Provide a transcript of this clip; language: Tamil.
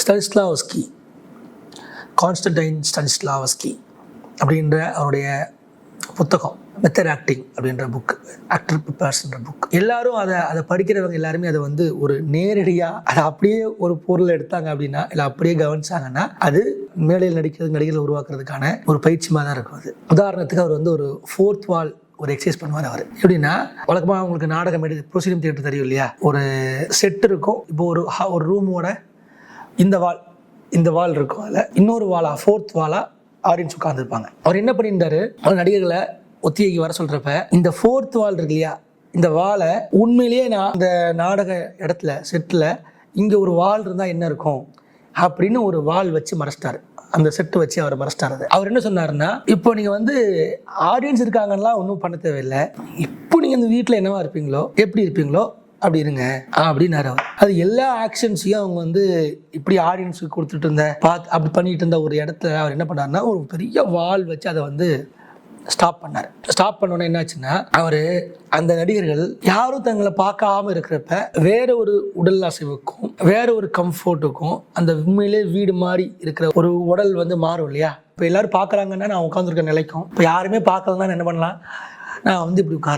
ஸ்டானிஸ்லாவஸ்கி, கான்ஸ்டன்டைன் ஸ்டானிஸ்லாவஸ்கி அப்படின்ற அவருடைய புத்தகம் மெத்தட் ஆக்டிங் அப்படின்ற புக், ஆக்டர் ப்ரிப்பேர்ஸ்ன்ற புக். எல்லாரும் அதை படிக்கிறவங்க எல்லாருமே அதை வந்து ஒரு நேரடியாக அதை அப்படியே ஒரு பொருள் எடுத்தாங்க அப்படின்னா இல்லை அப்படியே கவனிச்சாங்கன்னா அது மேடையில் நடிகர்கள் உருவாக்குறதுக்கான ஒரு பயிற்சி மாதிரி தான் இருக்கும். அது உதாரணத்துக்கு அவர் வந்து ஒரு 4th வால் ஒரு எக்ஸசைஸ் பண்ணுவார். அவர் எப்படின்னா, வழக்கமாக அவங்களுக்கு நாடகம் ப்ரொசீடியம் தியேட்டர் தெரியும் இல்லையா, ஒரு செட் இருக்கும். இப்போ ஒரு ரூமோட இந்த வால் இருக்கும், அதில் இன்னொரு வாலா 4th வாலா ஆடியன்ஸ் உட்காந்துருப்பாங்க. அவர் என்ன பண்ணியிருந்தாரு, அவர் நடிகர்களை ஒத்திகைக்கு வர சொல்கிறப்ப இந்த 4th வால் இருக்கு இல்லையா, இந்த வாலை உண்மையிலேயே நான் இந்த நாடக இடத்துல செட்டில் இங்கே ஒரு வால் இருந்தால் என்ன இருக்கும் அப்படின்னு ஒரு வால் வச்சு மறைச்சிட்டாரு. அந்த செட்டு வச்சு அவர் மறைச்சிட்டாரு. அவர் என்ன சொன்னாருன்னா, இப்போ நீங்கள் வந்து ஆடியன்ஸ் இருக்காங்கலாம் ஒன்றும் பண்ண தேவையில்லை, இப்போ நீங்கள் இந்த வீட்டில் என்னவா இருப்பீங்களோ எப்படி இருப்பீங்களோ அப்படி இருங்க அப்படின்னாரு அவர். அது எல்லா ஆக்ஷன்ஸையும் அவங்க வந்து இப்படி ஆடியன்ஸுக்கு கொடுத்துட்டு அப்படி பண்ணிட்டு இருந்த ஒரு இடத்துல அவர் என்ன பண்ணாருன்னா, ஒரு பெரிய வால் வச்சு அதை வந்து ஸ்டாப் பண்ணார். ஸ்டாப் பண்ணோன்னே என்னாச்சுன்னா, அவர் அந்த நடிகர்கள் யாரும் தங்களை பார்க்காம இருக்கிறப்ப வேற ஒரு உடல் அசைவுக்கும் வேற ஒரு கம்ஃபர்ட்டுக்கும் அந்த உண்மையிலே வீடு மாதிரி இருக்கிற ஒரு உடல் வந்து மாறும் இல்லையா. இப்போ எல்லாரும் பார்க்குறாங்கன்னா நான் உட்காந்துருக்க நிலைக்கும், இப்போ யாருமே பார்க்கலன்னா என்ன பண்ணலாம், நான் வந்து இப்படி உட்காரலாம்.